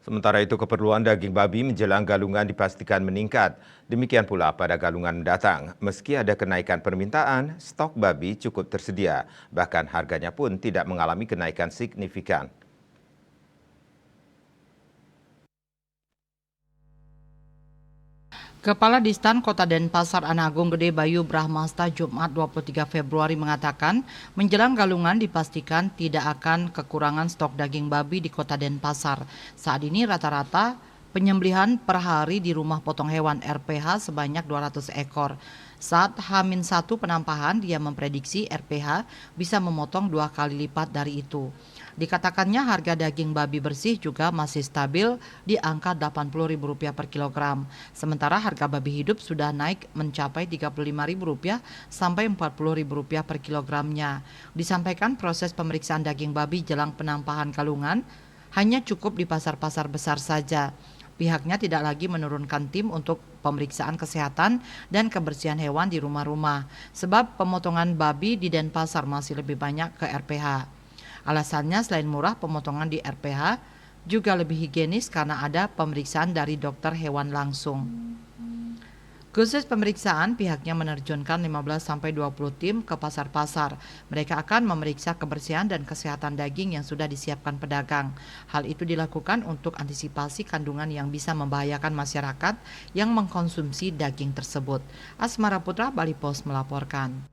Sementara itu keperluan daging babi menjelang galungan dipastikan meningkat. Demikian pula pada galungan mendatang. Meski ada kenaikan permintaan, stok babi cukup tersedia. Bahkan harganya pun tidak mengalami kenaikan signifikan. Kepala Distan Kota Denpasar Anagung Gede Bayu Brahmasta Jumat 23 Februari mengatakan, menjelang galungan dipastikan tidak akan kekurangan stok daging babi di Kota Denpasar. Saat ini rata-rata penyembelihan per hari di rumah potong hewan RPH sebanyak 200 ekor. Saat H-1 penampahan, dia memprediksi RPH bisa memotong 2 kali lipat dari itu. Dikatakannya harga daging babi bersih juga masih stabil di angka Rp80.000 per kilogram. Sementara harga babi hidup sudah naik mencapai Rp35.000 sampai Rp40.000 per kilogramnya. Disampaikan proses pemeriksaan daging babi jelang penampahan galungan hanya cukup di pasar-pasar besar saja. Pihaknya tidak lagi menurunkan tim untuk pemeriksaan kesehatan dan kebersihan hewan di rumah-rumah, sebab pemotongan babi di Denpasar masih lebih banyak ke RPH. Alasannya selain murah, pemotongan di RPH juga lebih higienis karena ada pemeriksaan dari dokter hewan langsung. Khusus pemeriksaan, pihaknya menerjunkan 15-20 tim ke pasar-pasar. Mereka akan memeriksa kebersihan dan kesehatan daging yang sudah disiapkan pedagang. Hal itu dilakukan untuk antisipasi kandungan yang bisa membahayakan masyarakat yang mengkonsumsi daging tersebut. Asmara Putra, Bali Post melaporkan.